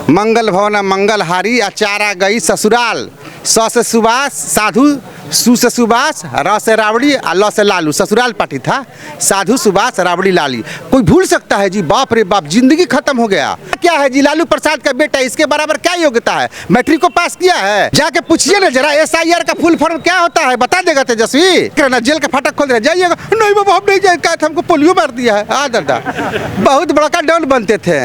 मंगल भवन मंगलहारी अचारा गई ससुराल। स से सुभाष साधु, सु से सुभाष, र से रावड़ी और ल से लालू। ससुराल पार्टी था, साधु सुभाष रावड़ी लाली। कोई भूल सकता है जी? बाप रे बाप, जिंदगी खत्म हो गया। क्या है जी, लालू प्रसाद का बेटा, इसके बराबर क्या योग्यता है? मैट्रिक को पास किया है? जाके पूछिए ना जरा, SIR का फुल फॉर्म क्या होता है, बता देगा तेजस्वी। जेल का फाटक खोल रहे, जाइएगा। नहीं बाबा हम नहीं जाए, हमको पोलियो मार दिया है। दादा बहुत बड़ा डॉन बनते थे,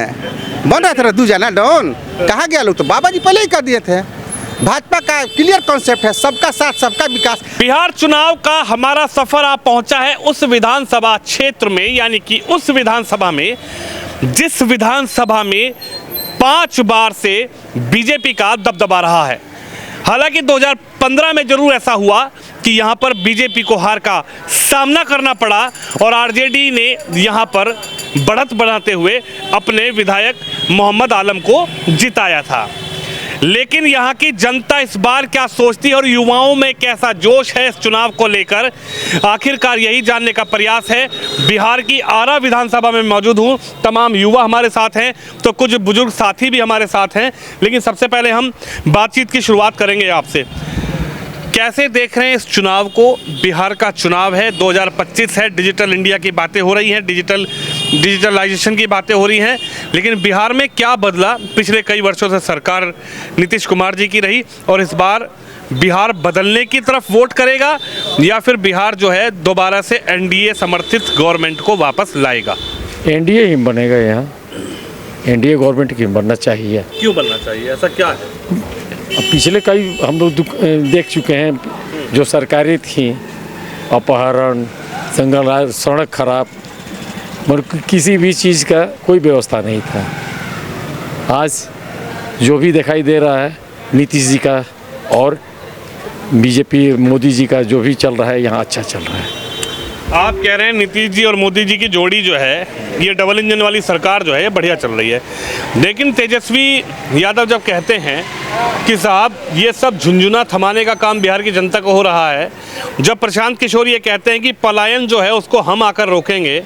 बन रहे थे दूजा ना डॉन। कहाँ गया लोग? तो बाबा जी पहले ही कर दिए थे। भाजपा का क्लियर कॉन्सेप्ट है, सबका साथ सबका विकास। बिहार चुनाव का हमारा सफर आप पहुंचा है उस विधानसभा क्षेत्र में, यानी कि उस विधानसभा में जिस विधानसभा में 5 बार से बीजेपी का दबदबा रहा है। हालांकि 2015 में जरूर ऐसा हुआ कि यहां पर बीजेपी को हार का सामना करना पड़ा और आरजेडी ने यहां पर बढ़त बढ़ाते हुए अपने विधायक मोहम्मद आलम को जिताया था। लेकिन यहाँ की जनता इस बार क्या सोचती है और युवाओं में कैसा जोश है इस चुनाव को लेकर, आखिरकार यही जानने का प्रयास है। बिहार की आरा विधानसभा में मौजूद हूँ, तमाम युवा हमारे साथ हैं, तो कुछ बुजुर्ग साथी भी हमारे साथ हैं। लेकिन सबसे पहले हम बातचीत की शुरुआत करेंगे आपसे। कैसे देख रहे हैं इस चुनाव को? बिहार का चुनाव है, 2025 है, डिजिटल इंडिया की बातें हो रही हैं, डिजिटलाइजेशन की बातें हो रही हैं। लेकिन बिहार में क्या बदला? पिछले कई वर्षों से सरकार नीतीश कुमार जी की रही और इस बार बिहार बदलने की तरफ वोट करेगा या फिर बिहार जो है दोबारा से NDA समर्थित गवर्नमेंट को वापस लाएगा? NDA ही बनेगा। यहाँ NDA गवर्नमेंट की बनना चाहिए। क्यों बनना चाहिए, ऐसा क्या है? पिछले कई हम लोग देख चुके हैं जो सरकारें थी, अपहरण, जंगल, सड़क खराब, मगर किसी भी चीज़ का कोई व्यवस्था नहीं था। आज जो भी दिखाई दे रहा है नीतीश जी का और बीजेपी मोदी जी का जो भी चल रहा है यहाँ अच्छा चल रहा है। आप कह रहे हैं नीतीश जी और मोदी जी की जोड़ी जो है, ये डबल इंजन वाली सरकार जो है ये बढ़िया चल रही है। लेकिन तेजस्वी यादव जब कहते हैं कि साहब ये सब झुंझुना थमाने का काम बिहार की जनता को हो रहा है, जब प्रशांत किशोर ये कहते हैं कि पलायन जो है उसको हम आकर रोकेंगे,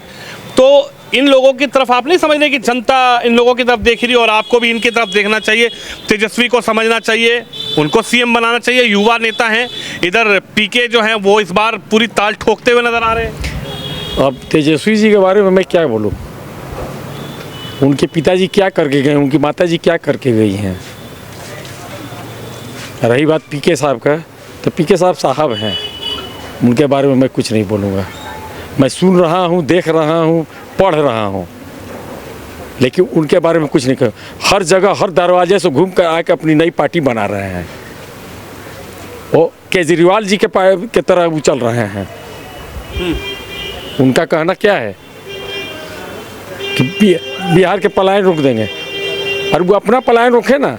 तो इन लोगों की तरफ आप नहीं समझ रहे कि जनता इन लोगों की तरफ देख रही है और आपको भी इनकी तरफ देखना चाहिए? तेजस्वी को समझना चाहिए, उनको CM बनाना चाहिए। युवा नेता हैं, इधर PK जो हैं वो इस बार पूरी ताल ठोकते हुए नजर आ रहे हैं। अब तेजस्वी जी के बारे में मैं क्या बोलूं? उनके पिताजी क्या करके गए, उनकी माताजी क्या करके गई हैं। रही बात PK साहब का, तो PK साहब हैं, उनके बारे में मैं कुछ नहीं बोलूँगा। मैं सुन रहा हूँ, देख रहा हूँ, पढ़ रहा हूँ, लेकिन उनके बारे में कुछ नहीं कर। हर जगह हर दरवाजे से घूम कर आके अपनी नई पार्टी बना रहे हैं। वो केजरीवाल जी के तरह उछल रहे हैं। उनका कहना क्या है कि बिहार के पलायन रोक देंगे, और वो अपना पलायन रोके ना,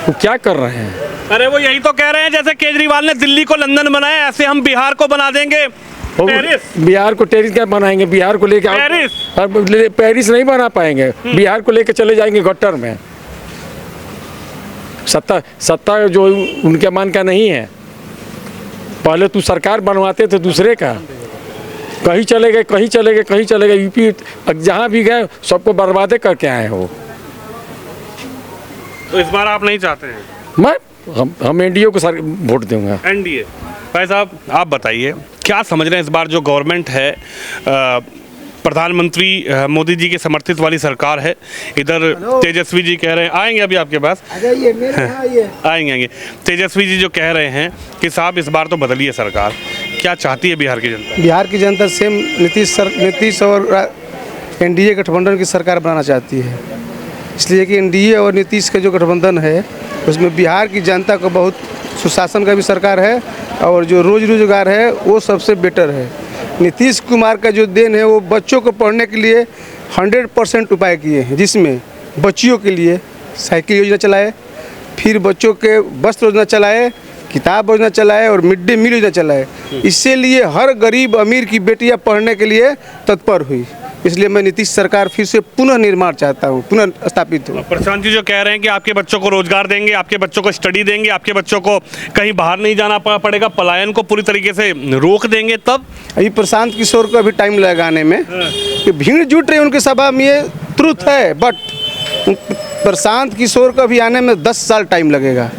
वो क्या कर रहे हैं? अरे वो यही तो कह रहे हैं, जैसे केजरीवाल ने दिल्ली को लंदन बनाया, ऐसे हम बिहार को बना देंगे पेरिस। बिहार को टेरिस क्या बनाएंगे? बिहार को लेकर पेरिस नहीं बना पाएंगे। बिहार को लेकर चले जाएंगे गट्टर में। सत्ता जो उनके मन का नहीं है। पहले तू सरकार बनवाते थे दूसरे का, कहीं चले गए, कहीं चले गए, कहीं चले गए। UP जहाँ भी गए सबको बर्बादे करके आए हो। तो इस बार आप नहीं चाहते हैं? हम NDA को वोट दूंगा। NDA। भाई साहब आप बताइए, क्या समझ रहे हैं इस बार जो गवर्नमेंट है, प्रधानमंत्री मोदी जी के समर्थित वाली सरकार है, इधर तेजस्वी जी कह रहे हैं, आएंगे अभी आपके पास, आएंगे। तेजस्वी जी जो कह रहे हैं कि साहब इस बार तो बदलिए सरकार, क्या चाहती है बिहार की जनता? बिहार की जनता सेम नीतीश और NDA गठबंधन की सरकार बनाना चाहती है। इसलिए कि NDA और नीतीश का जो गठबंधन है उसमें बिहार की जनता को बहुत सुशासन का भी सरकार है और जो रोजगार है वो सबसे बेटर है। नीतीश कुमार का जो देन है वो बच्चों को पढ़ने के लिए 100% उपाय किए हैं, जिसमें बच्चियों के लिए साइकिल योजना चलाए, फिर बच्चों के वस्त्र योजना चलाए, किताब योजना चलाए और मिड डे मील योजना चलाए। इससे लिए हर गरीब अमीर की बेटियां पढ़ने के लिए तत्पर हुई। इसलिए मैं नीतीश सरकार फिर से पुनः निर्माण चाहता हूँ, पुनः स्थापित हो। प्रशांत जी जो कह रहे हैं कि आपके बच्चों को रोजगार देंगे, आपके बच्चों को स्टडी देंगे, आपके बच्चों को कहीं बाहर नहीं जाना पड़ेगा, पलायन को पूरी तरीके से रोक देंगे, तब अभी प्रशांत किशोर को अभी टाइम लगाने में कि भीड़ जुट रही है उनकी सभा में, ये ट्रुथ है, बट प्रशांत किशोर को भी आने में 10 साल टाइम लगेगा।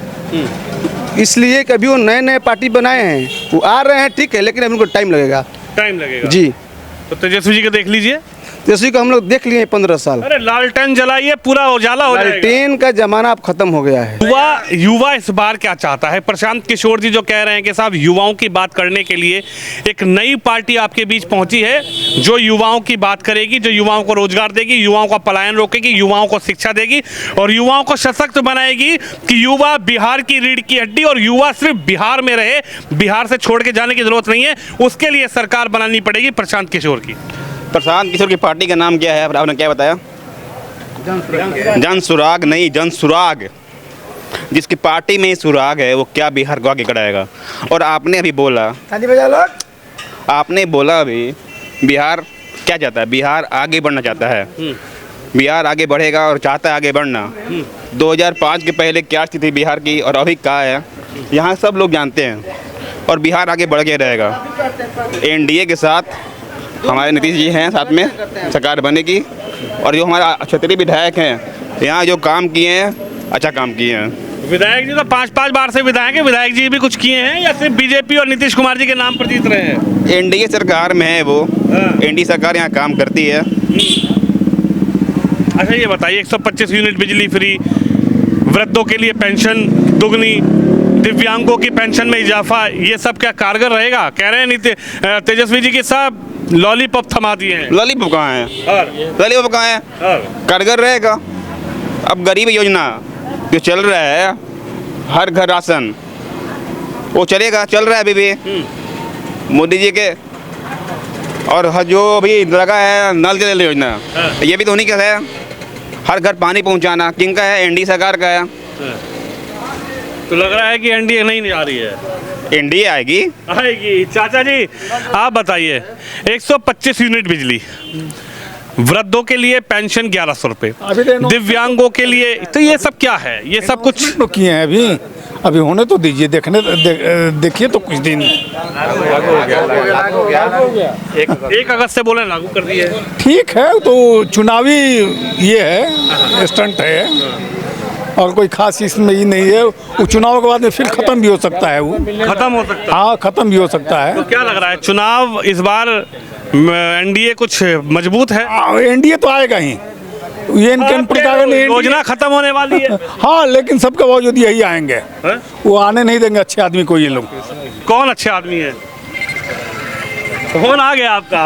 इसलिए कभी वो नए नए पार्टी बनाए हैं, वो आ रहे हैं ठीक है, लेकिन अभी उनको टाइम लगेगा। जी। तो तेजस्वी जी को देख लीजिए, तेजस्वी को हम लोग देख लिए 15 साल। अरे लालटेन जलाइए, पूरा उजाला हो जाएगा। लालटेन का जमाना अब खत्म हो गया है। युवा इस बार क्या चाहता है? प्रशांत किशोर जी जो कह रहे हैं कि साहब युवाओं की बात करने के लिए एक नई पार्टी आपके बीच पहुंची है, जो युवाओं की बात करेगी, जो युवाओं को रोजगार देगी, युवाओं का पलायन रोकेगी, युवाओं को शिक्षा देगी और युवाओं को सशक्त बनाएगी कि युवा बिहार की रीढ़ की हड्डी और युवा सिर्फ बिहार में रहे, बिहार से छोड़ के जाने की जरूरत नहीं है। उसके लिए सरकार बनानी पड़ेगी प्रशांत किशोर की। प्रशांत किशोर की पार्टी का नाम क्या है? आपने क्या बताया? जन सुराग नहीं, जन सुराग। जिसकी पार्टी में सुराग है वो क्या बिहार को आगे कराएगा? और आपने अभी बोला, आपने बोला अभी बिहार क्या चाहता है? बिहार आगे बढ़ना चाहता है। बिहार आगे बढ़ेगा और चाहता है आगे बढ़ना। 2005 के पहले क्या स्थिति बिहार की और अभी क्या है, यहाँ सब लोग जानते हैं। और बिहार आगे बढ़ के रहेगा। एनडीए के साथ हमारे नीतीश जी हैं, साथ में सरकार बनेगी। और जो हमारा क्षेत्रीय विधायक हैं यहाँ जो काम किए हैं, अच्छा काम किए हैं। विधायक जी तो 5-5 बार से विधायक है, विधायक जी भी कुछ किए हैं या सिर्फ बीजेपी और नीतीश कुमार जी के नाम पर जीत रहे हैं? एनडीए सरकार में है वो, एनडीए सरकार यहाँ काम करती है। अच्छा ये बताइए, 125 यूनिट बिजली फ्री, वृद्धों के लिए पेंशन दुगनी, दिव्यांगों की पेंशन में इजाफा, ये सब क्या कारगर रहेगा? कह रहे हैं तेजस्वी जी के साहब लॉलीपॉप थमा दिए हैं। लॉलीपॉप कहाँ है? लॉलीपॉप कहाँ है? कारगर रहेगा। अब गरीब योजना जो चल रहा है, हर घर राशन, वो चलेगा, चल रहा है अभी भी मोदी जी के। और जो भी लगा है नल जल योजना, ये भी तो उन्हीं का है। हर घर पानी पहुंचाना किन का है? एनडीए सरकार का है। तो लग रहा है कि एनडीए नहीं आ रही है। एनडीए आएगी। चाचा जी आप बताइए, 125 यूनिट बिजली, वृद्धों के लिए पेंशन 1100 रुपये, दिव्यांगों के लिए, तो ये सब क्या है? ये सब कुछ तो किए हैं अभी होने तो दीजिए, देखिए तो कुछ दिन। 1 अगस्त से बोले लागू कर दिए। ठीक है, तो चुनावी ये है, स्टंट है और कोई खास इसमें ही नहीं है। वो चुनाव के बाद में फिर खत्म भी हो सकता है, वो खत्म हो सकता है। हाँ, खत्म भी हो सकता है। तो क्या लग रहा है, चुनाव इस बार एनडीए कुछ मजबूत है? एनडीए तो आएगा ही, ये योजना खत्म होने वाली है। हाँ, लेकिन सबके बावजूद यही आएंगे, वो आने नहीं देंगे अच्छे आदमी को ये लोग। कौन अच्छे आदमी है? फोन आ गया आपका।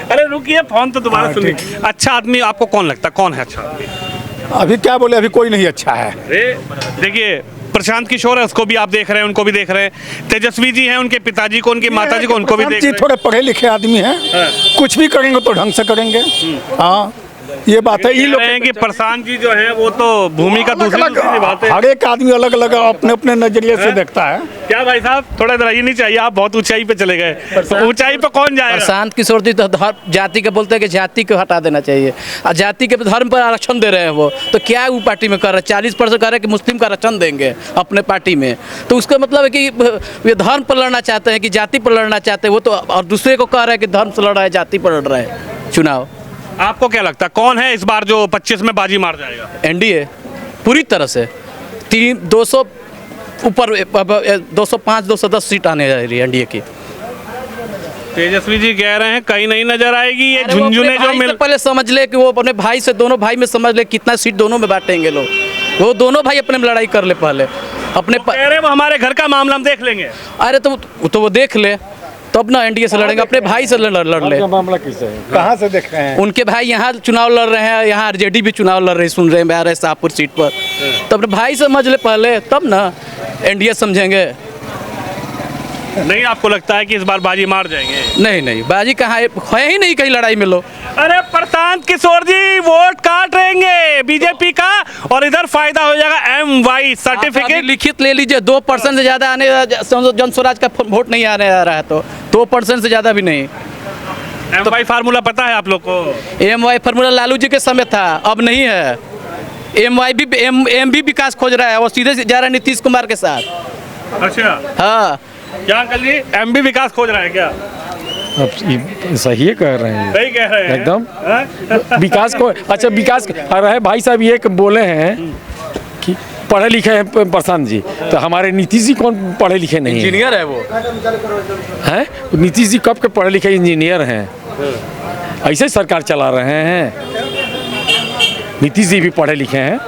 अरे रुकिए, फोन तो दोबारा सुनिए। अच्छा आदमी आपको कौन लगता है, कौन है अच्छा आदमी? अभी क्या बोले, अभी कोई नहीं अच्छा है। देखिए, प्रशांत किशोर है, उसको भी आप देख रहे हैं, उनको भी देख रहे हैं। तेजस्वी जी हैं, उनके पिताजी को, उनकी माताजी को, उनको भी देख रहे हैं। थोड़े पढ़े लिखे आदमी हैं, कुछ भी करेंगे तो ढंग से करेंगे। हाँ, ये बात है। ये लोग हैं कि प्रशांत जी जो है वो तो भूमि का दूसरी निभाते हैं। हर एक आदमी अलग अलग अपने अपने नजरिए से देखता है। क्या भाई साहब, थोड़ा इधर आइए, नहीं चाहिए, आप बहुत ऊंचाई पे चले गए। तो ऊंचाई पे कौन जाएगा? प्रशांत किशोर जी तो जाति के बोलते हैं कि जाति को हटा देना चाहिए, और जाति के धर्म पर आरक्षण दे रहे हैं वो, तो क्या वो पार्टी में कर रहे हैं? 40% कह रहे हैं कि मुस्लिम का आरक्षण देंगे अपने पार्टी में, तो उसका मतलब है कि वे धर्म पर लड़ना चाहते हैं कि जाति पर लड़ना चाहते हैं वो, तो और दूसरे को कह रहे हैं कि धर्म से लड़ रहा है, जाति पर लड़ रहा है चुनाव। आपको क्या लगता है कौन है इस बार जो 25 में बाजी मार जाएगा? एनडीए पूरी तरह से 200 ऊपर 205 210 सीट आने जा रही है एनडीए की। तेजस्वी जी कह रहे हैं कहीं नहीं नजर आएगी, ये झुंझुने जो मिल, पहले समझ ले कि वो अपने भाई से, दोनों भाई में समझ ले कितना सीट दोनों में बांटेंगे लोग, वो दोनों भाई अपने में लड़ाई कर ले पहले अपने। कह रहे वो हमारे घर का मामला हम देख लेंगे। अरे तो वो देख ले तब ना एनडीए से लड़ेंगे, अपने भाई से लड़ ले। मामला किससे है? कहाँ से देख रहे हैं? उनके भाई यहाँ चुनाव लड़ रहे हैं, यहाँ आरजेडी भी चुनाव लड़ रही, सुन रहे हैं बिहार शाहपुर सीट पर, तो अपने भाई समझ ले पहले, तब ना एनडीए समझेंगे। नहीं आपको लगता है कि इस बार बाजी मार जाएंगे? नहीं, बाजी कहाँ है ही नहीं कहीं लड़ाई में लो। अरे प्रशांत किशोर जी वोट काट रहेंगे बीजेपी का, और इधर फायदा हो जाएगा MY सर्टिफिकेट। लिखित ले लीजिए, 2% से ज्यादा आने, जन स्वराज का वोट नहीं आने आ रहा है, तो 2% से ज्यादा भी नहीं। MY फार्मूला पता है आप लोग को? MY फार्मूला लालू जी के समय था, अब नहीं है। एम भी विकास खोज रहा है, वो सीधे जा रहा है नीतीश कुमार के साथ। अच्छा, हाँ, क्या अंकल जी, MB विकास खोज रहा है क्या? अब ये सही है कह रहे हैं, सही कह रहे हैं एकदम विकास को। अच्छा विकास रहे भाई साहब ये बोले हैं कि पढ़े लिखे हैं प्रशांत जी, तो हमारे नीतीश जी कौन पढ़े लिखे नहीं हैं? इंजीनियर है वो। हैं नीतीश जी कब के पढ़े लिखे इंजीनियर हैं? ऐसे सरकार चला रहे हैं। नीतीश जी भी पढ़े लिखे हैं।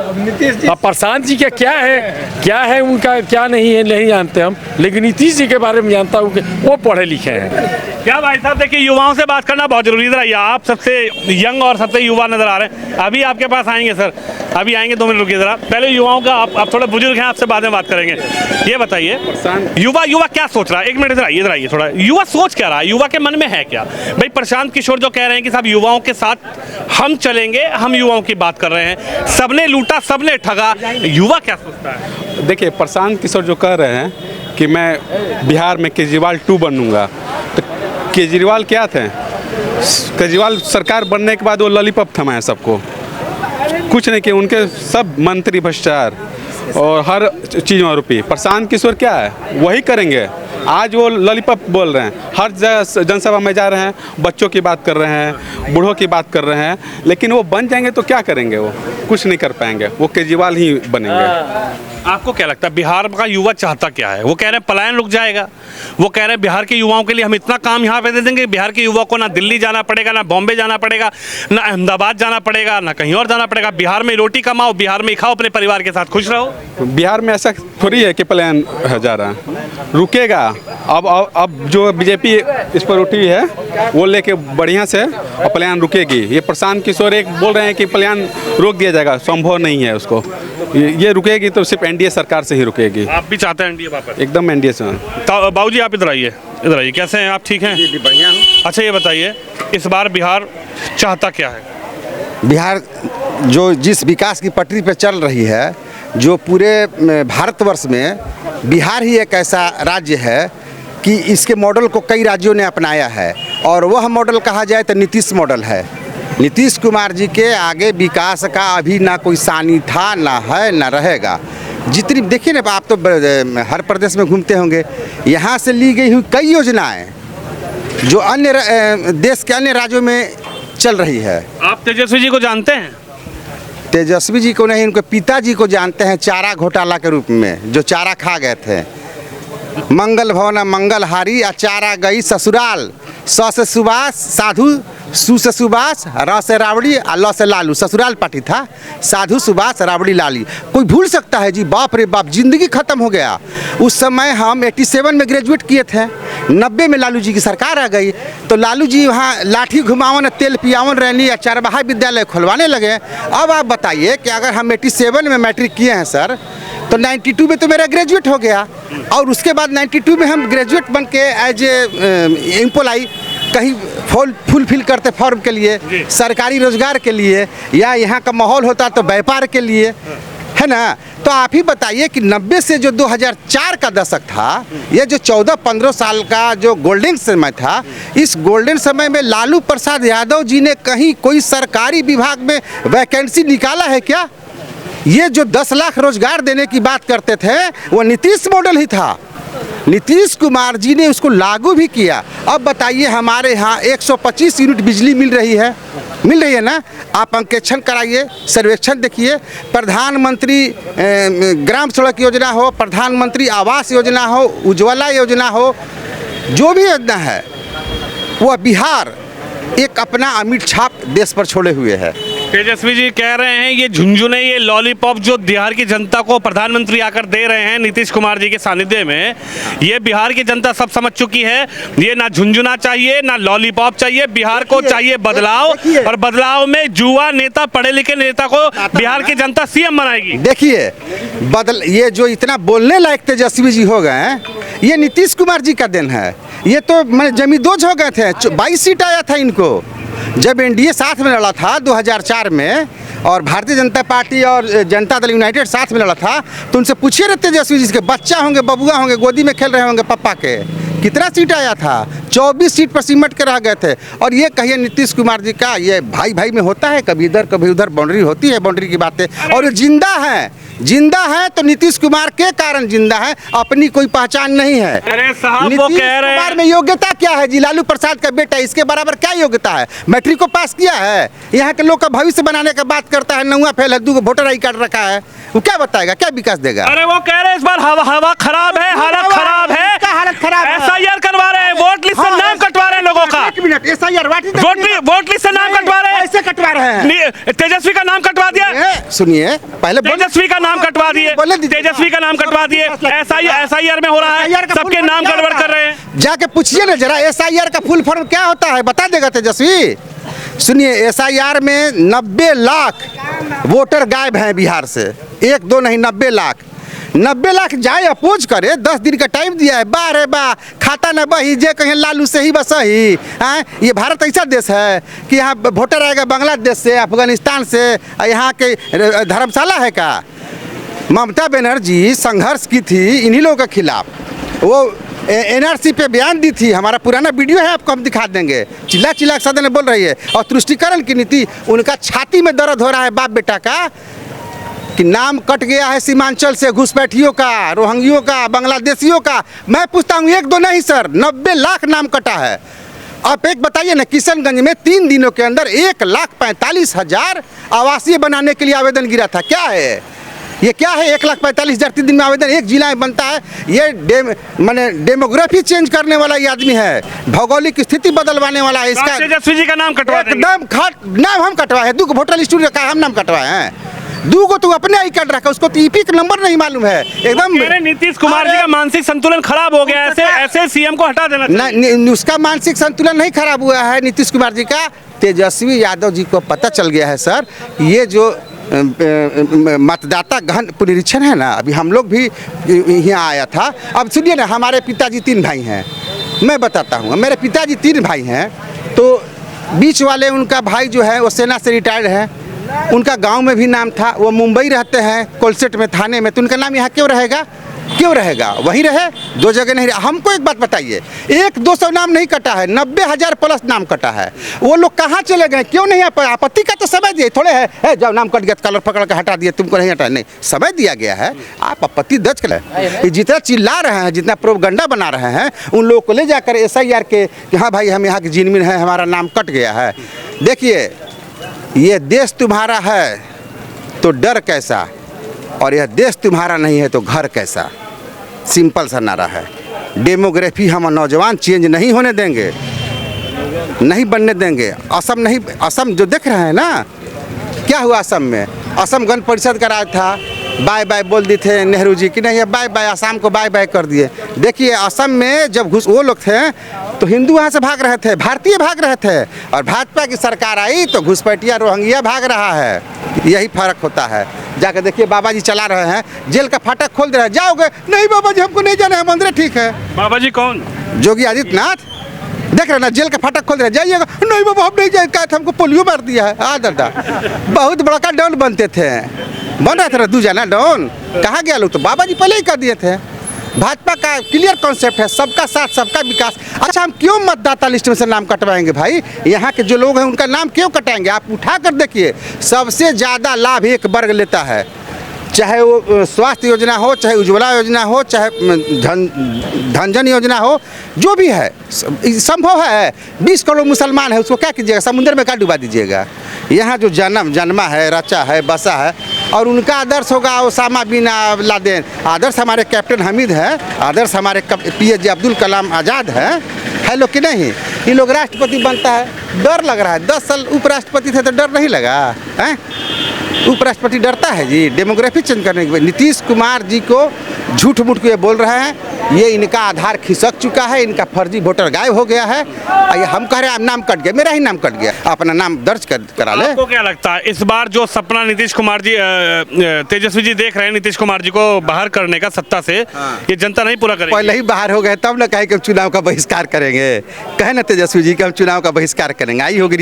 अब प्रशांत जी का क्या है उनका क्या नहीं है नहीं जानते हम, लेकिन नीतीश जी के बारे में जानता हूँ कि वो पढ़े लिखे हैं। क्या भाई साहब, देखिए युवाओं से बात करना बहुत जरूरी है। आप सबसे यंग और सबसे युवा नजर आ रहे हैं। अभी आपके पास आएंगे सर, अभी आएंगे, 2 मिनट रुकिए जरा। पहले युवाओं का, आप थोड़ा बुजुर्ग हैं, आपसे बाद में बात करेंगे। ये बताइए युवा क्या सोच रहा है? 1 मिनट इधर आइए थोड़ा। युवा सोच क्या रहा है? युवा के मन में है क्या? भाई प्रशांत किशोर जो कह रहे हैं कि साहब युवाओं के साथ हम चलेंगे, हम युवाओं की बात कर रहे हैं, सबने लूटा सबने ठगा, युवा क्या सोचता है? देखिए प्रशांत किशोर जो कह रहे हैं कि मैं बिहार में केजरीवाल 2 बनूंगा, तो केजरीवाल क्या थे? केजरीवाल सरकार बनने के बाद वो लॉलीपॉप थमाए सबको, कुछ नहीं किया। उनके सब मंत्री भ्रष्टाचार और हर चीज़ में आरोपी। प्रशांत किशोर क्या है? वही करेंगे। आज वो लॉलीपॉप बोल रहे हैं, हर जगह जनसभा में जा रहे हैं, बच्चों की बात कर रहे हैं, बूढ़ों की बात कर रहे हैं, लेकिन वो बन जाएंगे तो क्या करेंगे? वो कुछ नहीं कर पाएंगे, वो केजरीवाल ही बनेंगे। आपको क्या लगता है बिहार का युवा चाहता क्या है? वो कह रहे हैं पलायन रुक जाएगा, वो कह रहे हैं बिहार के युवाओं के लिए हम इतना काम यहाँ पे दे देंगे, बिहार के युवा को ना दिल्ली जाना पड़ेगा, ना बॉम्बे जाना पड़ेगा, ना अहमदाबाद जाना पड़ेगा, ना कहीं और जाना पड़ेगा। बिहार में रोटी कमाओ, बिहार में खाओ, अपने परिवार के साथ खुश रहो। बिहार में ऐसा थोड़ी है कि प्लान जा रहा है, रुकेगा। अब जो बीजेपी इस पर उठी है वो लेके बढ़िया से और प्लान रुकेगी। ये प्रशांत किशोर एक बोल रहे हैं कि प्लान रोक दिया जाएगा, संभव नहीं है उसको। ये रुकेगी तो सिर्फ एनडीए सरकार से ही रुकेगी। आप भी चाहते हैं एनडीए वापस? एकदम एनडीए से। बाबूजी आप इधर आइए, कैसे हैं आप? ठीक हैं? जी बढ़िया हूँ। अच्छा ये बताइए इस बार बिहार चाहता क्या है? बिहार जो जिस विकास की पटरी पे चल रही है, जो पूरे भारतवर्ष में बिहार ही एक ऐसा राज्य है कि इसके मॉडल को कई राज्यों ने अपनाया है, और वह मॉडल कहा जाए तो नीतीश मॉडल है। नीतीश कुमार जी के आगे विकास का अभी ना कोई सानी था, ना है, ना रहेगा। जितनी देखिए ना, आप तो हर प्रदेश में घूमते होंगे, यहाँ से ली गई हुई कई योजनाएं जो अन्य देश के अन्य राज्यों में चल रही है। आप तेजस्वी जी को जानते हैं? तेजस्वी जी को नहीं, उनके पिताजी को जानते हैं, चारा घोटाला के रूप में जो चारा खा गए थे। मंगल भवन मंगल हारी, चारा गई ससुराल। स से सुभाष साधु, सु से सुभाष, र से राबड़ी, ल से लालू। ससुराल पार्टी था, साधु सुभाष राबड़ी लाली। कोई भूल सकता है जी? बाप रे बाप, जिंदगी खत्म हो गया। उस समय हम 87 में ग्रेजुएट किए थे, 90 में लालू जी की सरकार आ गई, तो लालू जी वहाँ लाठी घुमावन, तेल पियावन रहनी या चरवाहा विद्यालय खुलवाने लगे। अब आप बताइए कि अगर हम 87 में मैट्रिक किए हैं सर, तो 92 में तो मेरा ग्रेजुएट हो गया, और उसके बाद 92 में हम ग्रेजुएट बन के एज ए एम्प्लॉई कहीं फुलफिल करते फॉर्म के लिए, सरकारी रोजगार के लिए, या यहाँ का माहौल होता तो व्यापार के लिए, है ना। तो आप ही बताइए कि 90 से जो 2004 का दशक था, ये जो 14-15 साल का जो गोल्डन समय था, इस गोल्डन समय में लालू प्रसाद यादव जी ने कहीं कोई सरकारी विभाग में वैकेंसी निकाला है क्या? ये जो 10 लाख रोजगार देने की बात करते थे, वो नीतीश मॉडल ही था। नीतीश कुमार जी ने उसको लागू भी किया। अब बताइए हमारे यहाँ 125 यूनिट बिजली मिल रही है ना? आप अंकेक्षण कराइए, सर्वेक्षण देखिए। प्रधानमंत्री ग्राम सड़क योजना हो, प्रधानमंत्री आवास योजना हो, उज्ज्वला योजना हो, जो भी योजना है, वह बिहार एक अपना अमिट छाप देश पर छोड़े हुए है। तेजस्वी जी कह रहे हैं ये झुंझुने, ये लॉलीपॉप जो बिहार की जनता को प्रधानमंत्री आकर दे रहे हैं नीतीश कुमार जी के सानिध्य में, ये बिहार की जनता सब समझ चुकी है। ये ना झुंझुना चाहिए, ना लॉलीपॉप चाहिए, बिहार को चाहिए बदलाव, और बदलाव में युवा नेता, पढ़े लिखे नेता को बिहार की जनता सीएम बनाएगी। देखिए ये जो इतना बोलने लायक तेजस्वी जी हो गए, ये नीतीश कुमार जी का दिन है। ये तो जमींदोज हो गए थे। 22 सीट आया था इनको जब एनडीए साथ में लड़ा था 2004 में, और भारतीय जनता पार्टी और जनता दल यूनाइटेड साथ में लड़ा था। तो उनसे पूछिए ना तेजस्वी जी के, बच्चा होंगे, बबुआ होंगे, गोदी में खेल रहे होंगे पापा के, कितना सीट आया था? 24 सीट पर सिमट के रह गए थे। और ये कहिए नीतीश कुमार जी का ये भाई भाई में होता है, कभी इधर कभी उधर बाउंड्री होती है, बाउंड्री की बातें। और ये जिंदा है तो नीतीश कुमार के कारण जिंदा है, अपनी कोई पहचान नहीं है। अरे साहब वो नीतीश कह रहे कुमार हैं में योग्यता क्या है जी? लालू प्रसाद का बेटा, इसके बराबर क्या योग्यता है? मैट्रिक को पास किया है? यहाँ के लोग का भविष्य बनाने का बात करता है, 9वां फेल है, 2 वोटर आई कार्ड रखा है, वो क्या बताएगा, क्या विकास देगा? अरे वो कह रहे हैं इस बार हवा खराब है, हालत खराब है, हालत खराब है। SIR करवा रहे हैं, वोट लिस्ट से नाम कटवा रहे हैं लोगों का। 1 मिनट, SIR वोट लिस्ट से नाम कटवा रहे हैं। ऐसे कटवा रहे हैं। तेजस्वी का नाम कटवा दिया, सुनिए पहले तेजस्वी का नाम कटवा दिए, तेजस्वी का नाम कटवा दिए। SIR में हो रहा है, सबके नाम गड़बड़ कर रहे हैं। जाके पूछिए ना जरा, SIR का फुल फॉर्म क्या होता है, बता देगा तेजस्वी। सुनिए, SIR में 90 लाख वोटर गायब हैं बिहार से, 1-2 नहीं, 90 लाख। 90 लाख जाए अपोज करे, 10 दिन का टाइम दिया है। बा रे बा, खाता न बही, जे कहें लालू से ही बस ही। ये भारत ऐसा देश है कि यहाँ वोटर आएगा बांग्लादेश से, अफगानिस्तान से, यहाँ के धर्मशाला है का? ममता बनर्जी संघर्ष की थी इन्हीं लोगों के खिलाफ, वो NRC पे बयान दी थी। हमारा पुराना वीडियो है, आपको हम दिखा देंगे। चिल्ला सदन में बोल रही है। और तुष्टिकरण की नीति, उनका छाती में दर्द हो रहा है बाप बेटा का कि नाम कट गया है सीमांचल से, घुसपैठियों का, रोहिंग्यों का, बांग्लादेशियों का। मैं पूछता हूँ 1-2 नहीं सर, 90 लाख नाम कटा है। आप एक बताइए ना, किशनगंज में 3 दिनों के अंदर 1,45,000 आवासीय बनाने के लिए आवेदन गिरा था। क्या है ये? क्या है 1,45,000 3 दिन में आवेदन एक जिला में बनता है? ये माने डेमोग्राफी चेंज करने वाला ये आदमी है, भौगोलिक स्थिति बदलवाने वाला है। इसका तेजस्वी जी का नाम कटवा देंगे। एकदम नाम हम कटवाए हैं, 2 वोटर लिस्ट रखा है, हम नाम कटवाए हैं। 2 को तो अपने आई कार्ड रखा, उसको तो ईपी का नंबर नहीं मालूम है एकदम। नीतीश कुमार जी का मानसिक संतुलन खराब हो गया है, ऐसे CM को हटा देना चाहिए। नहीं, उसका मानसिक संतुलन नहीं खराब हुआ है नीतीश कुमार जी का। तेजस्वी यादव जी को पता चल गया है सर, ये जो मतदाता गहन पुनरीक्षण है ना, अभी हम लोग भी यहाँ आया था। अब सुनिए ना, हमारे पिताजी 3 भाई हैं, मैं बताता हूँ। मेरे पिताजी 3 भाई हैं, तो बीच वाले उनका भाई जो है वो सेना से रिटायर्ड है, उनका गांव में भी नाम था, वो मुंबई रहते हैं कोलसेट में थाने में, तो उनका नाम यहाँ क्यों रहेगा? वहीं रहे, 2 जगह नहीं रहे। हमको एक बात बताइए, 100-200 नाम नहीं कटा है, 90,000 प्लस नाम कटा है। वो लोग कहाँ चले गए, क्यों नहीं? आपत्ति का तो समय दिए थोड़े है, जाओ नाम कट गया कलर पकड़ के हटा दिया, तुमको नहीं हटा, नहीं, समय दिया गया है, आप आपत्ति दर्ज करें। जितना चिल्ला रहे हैं, जितना प्रोपगंडा बना रहे हैं, उन लोगों को ले जाकर SIR के कि हाँ भाई हम यहाँ की जिनमिन है, हमारा नाम कट गया है। देखिए, ये देश तुम्हारा है तो डर कैसा, और यह देश तुम्हारा नहीं है तो घर कैसा। सिंपल सा नारा है। डेमोग्राफी हम नौजवान चेंज नहीं होने देंगे, नहीं बनने देंगे। असम जो देख रहे हैं ना, क्या हुआ असम में? असम गण परिषद का राज था, बाय बाय बोल दिए थे नेहरू जी कि नहीं बाय बाय, असम को बाय बाय कर दिए। देखिए, असम में जब वो लोग थे तो हिंदू वहाँ से भाग रहे थे, भारतीय भाग रहे थे, और भाजपा की सरकार आई तो घुसपैठिया रोहिंग्या भाग रहा है। यही फर्क होता है। जाकर देखिए, बाबा जी चला रहे हैं, जेल का फाटक खोल दे रहे हैं, जाओगे? नहीं बाबा जी, हमको नहीं जाना है मंदिर। ठीक है, बाबा जी कौन? योगी आदित्यनाथ। देख रहे ना, जेल का फाटक खोल रहे हैं, जाइएगा। नहीं बाबा, हम नहीं जाएगा, हमको पोलियो मार दिया है। दादा, बहुत बड़ा डॉन बनते थे, बन रहे थे 2 जना डॉन, कहाँ गया लोग? तो बाबा जी पहले ही कर दिए थे। भाजपा का क्लियर कॉन्सेप्ट है, सबका साथ सबका विकास। अच्छा, हम क्यों मतदाता लिस्ट में से नाम कटवाएंगे भाई? यहाँ के जो लोग हैं उनका नाम क्यों कटाएंगे? आप उठा कर देखिए, सबसे ज़्यादा लाभ एक वर्ग लेता है, चाहे वो स्वास्थ्य योजना हो, चाहे उज्ज्वला योजना हो, चाहे धनजन योजना हो, जो भी है संभव है। 20 करोड़ मुसलमान है, उसको क्या कीजिएगा? समुद्र में क्या डुबा दीजिएगा? यहाँ जो जन्मा है, रचा है, बसा है, और उनका आदर्श होगा ओसामा बिन लादेन, आदर्श हमारे कैप्टन हमीद है, आदर्श हमारे PJ अब्दुल कलाम आज़ाद है लोग कि नहीं? ये लोग राष्ट्रपति बनता है, डर लग रहा है। 10 साल उपराष्ट्रपति थे तो डर नहीं लगा है? उपराष्ट्रपति डरता है जी डेमोग्राफी चेंज करने के? नीतीश कुमार जी को झूठ मूठ के बोल रहे हैं, ये इनका आधार खिसक चुका है, इनका फर्जी वोटर गायब हो गया है। ये हम कह रहे हैं नाम कट गया, मेरा ही नाम कट गया, अपना नाम दर्ज करा ले। आपको क्या लगता है इस बार जो सपना नीतीश कुमार जी तेजस्वी जी देख रहे हैं नीतीश कुमार जी को बाहर करने का सत्ता से, ये जनता नहीं पूरा करेगी? पहले ही बाहर हो गए तब ना कहे कि हम चुनाव का बहिष्कार करेंगे। कहे ना तेजस्वी जी कि हम चुनाव का बहिष्कार करेंगे, आई होगी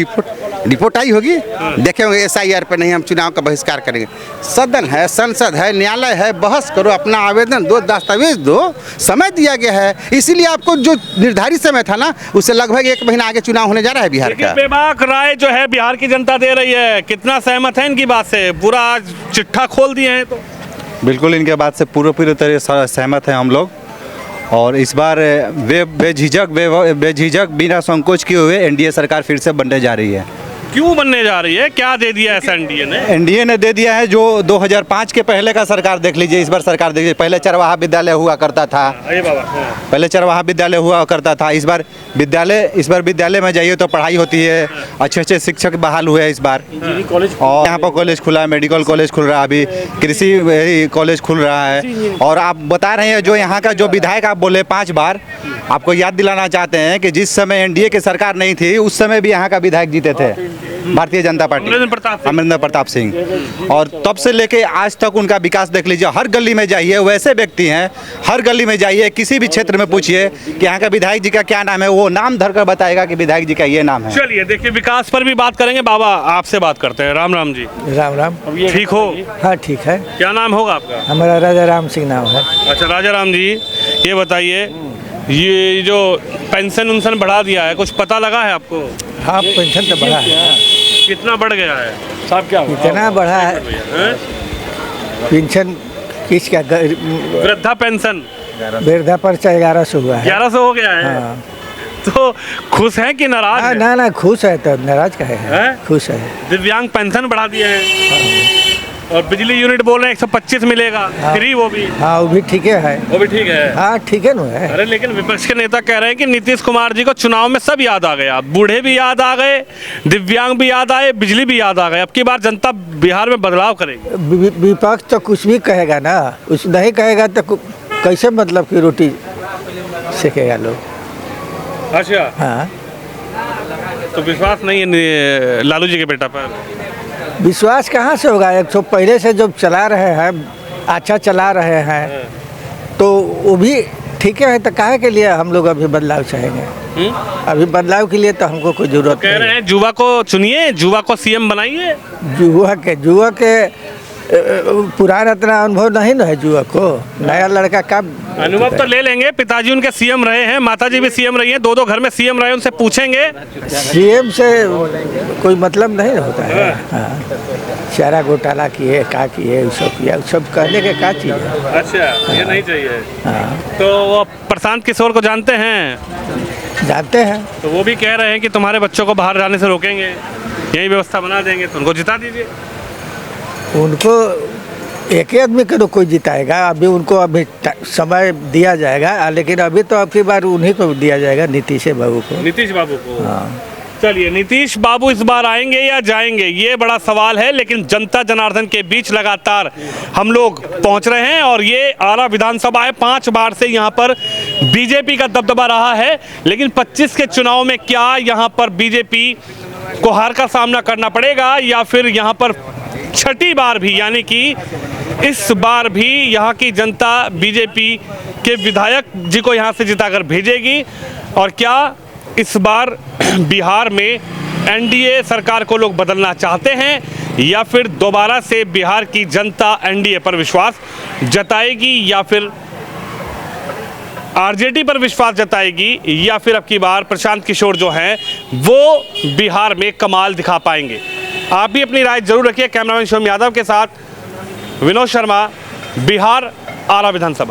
रिपोर्ट आई होगी, देखे होंगे SIR पे नहीं हम चुनाव का बहिष्कार करेंगे। सदन है, संसद है, न्यायालय है, बहस करो, अपना आवेदन प्रमाण दो, दस्तावेज दो, समय दिया गया है। इसीलिए आपको जो निर्धारित समय था ना, उससे लगभग 1 महीना आगे चुनाव होने जा रहा है बिहार लेकिन का। बेबाक राय जो है बिहार की जनता दे रही है, कितना सहमत है इनकी बात से? पूरा आज चिट्ठा खोल दिए हैं तो बिल्कुल इनके बात से पूरी तरह से सहमत हैं हम लोग। और इस बार बेझिझक बिना संकोच किए हुए एनडीए सरकार फिर से बनने जा रही है। क्यों बनने जा रही है? क्या दे दिया ऐसा एनडीए ने? एनडीए ने दे दिया है जो 2005 के पहले का सरकार देख लीजिए, इस बार सरकार देखिए, पहले चरवाहा विद्यालय हुआ करता था, पहले चरवाहा विद्यालय हुआ करता था, इस बार विद्यालय में जाइए तो पढ़ाई होती है, अच्छे शिक्षक बहाल हुए हैं इस बार। और यहाँ पर कॉलेज खुला है, मेडिकल कॉलेज खुल रहा है, अभी कृषि कॉलेज खुल रहा है। और आप बता रहे हैं जो यहाँ का जो विधायक आप बोले 5 बार, आपको याद दिलाना चाहते हैं कि जिस समय एनडीए की सरकार नहीं थी उस समय भी यहाँ का विधायक जीते थे भारतीय जनता पार्टी, अमरिंदर प्रताप सिंह। और तब से लेके आज तक उनका विकास देख लीजिए, हर गली में जाइए वैसे व्यक्ति हैं, हर गली में जाइए किसी भी क्षेत्र में पूछिए कि यहाँ का विधायक जी का क्या नाम है, वो नाम धरकर बताएगा कि विधायक जी का ये नाम है। चलिए देखिए, विकास पर भी बात करेंगे। बाबा आपसे बात करते हैं। राम राम जी। राम राम। ठीक हो? हाँ ठीक है। क्या नाम होगा आपका? हमारा राजा राम सिंह नाम है। अच्छा राजा राम जी, ये बताइए, ये जो पेंशन उनसन बढ़ा दिया है, कुछ पता लगा है आपको? हाँ पेंशन तो बढ़ा है। कितना बढ़ गया है साहब? क्या इतना बढ़ा है पेंशन? किसका? वृद्धा पेंशन, वृद्धा पर 1100 हुआ है। 1100 हो गया है। हाँ। तो खुश हैं कि नाराज हैं? ना खुश है, तो नाराज का है? खुश है। दिव्यांग पेंशन बढ़ा दिए हैं और बिजली यूनिट बोल रहे हैं 125 मिलेगा। हाँ। फ्री वो भी? हाँ वो भी ठीक है। वो भी ठीक है। हाँ ठीक है ना है। अरे लेकिन विपक्ष के नेता कह रहे हैं कि नीतीश कुमार जी को चुनाव में सब याद आ गया, बूढ़े भी याद आ गए, दिव्यांग भी याद आए, बिजली भी याद आ गए। अब की बार जनता बिहार में बदलाव करेगी। विपक्ष तो कुछ भी कहेगा ना, कुछ नहीं कहेगा तो कैसे मतलब कि रोटी सेकेगा लोग? अच्छा हाँ। तो विश्वास नहीं है लालू जी के बेटा पर? विश्वास कहाँ से होगा? एक तो पहले से जो चला रहे हैं, अच्छा चला रहे हैं, तो वो भी ठीक है। तो काहे के लिए हम लोग अभी बदलाव चाहेंगे? अभी बदलाव के लिए तो हमको कोई जरूरत नहीं। कह रहे हैं युवा को चुनिए, युवा को सीएम बनाइए। युवा के पुराना इतना अनुभव नहीं ना है युवा को, नया लड़का कब अनुभव तो ले लेंगे। पिताजी उनके सीएम रहे हैं, माताजी भी सीएम रही हैं, 2 घर में सीएम रहे, उनसे पूछेंगे। सीएम से कोई मतलब नहीं होता है। हाँ। चारा घोटाला किए, क्या किए, सब किया, सब कहने के क्या चीज़ है? अच्छा ये नहीं चाहिए। हाँ। तो वो प्रशांत किशोर को जानते हैं? जानते हैं। तो वो भी कह रहे हैं कि तुम्हारे बच्चों को बाहर जाने से रोकेंगे, यही व्यवस्था बना देंगे, तो उनको जिता दीजिए। उनको एक ही आदमी को तो कोई जिताएगा, अभी उनको अभी समय दिया जाएगा, लेकिन अभी तो आपकी बार उन्हीं को दिया जाएगा, नीतीश बाबू को। नीतीश बाबू को? हाँ। चलिए, नीतीश बाबू इस बार आएंगे या जाएंगे, ये बड़ा सवाल है। लेकिन जनता जनार्दन के बीच लगातार हम लोग पहुंच रहे हैं और ये आरा विधानसभा है, 5 बार से यहाँ पर बीजेपी का दबदबा रहा है। लेकिन 25 के चुनाव में क्या यहाँ पर बीजेपी को हार का सामना करना पड़ेगा या फिर यहाँ पर छठी बार भी, यानी कि इस बार भी यहाँ की जनता बीजेपी के विधायक जी को यहाँ से जिताकर भेजेगी? और क्या इस बार बिहार में एनडीए सरकार को लोग बदलना चाहते हैं या फिर दोबारा से बिहार की जनता एनडीए पर विश्वास जताएगी या फिर आरजेडी पर विश्वास जताएगी या फिर अब की बार प्रशांत किशोर जो हैं वो बिहार में कमाल दिखा पाएंगे? आप भी अपनी राय जरूर रखिए। कैमरामैन शिवम यादव के साथ विनोद शर्मा, बिहार, आरा विधानसभा।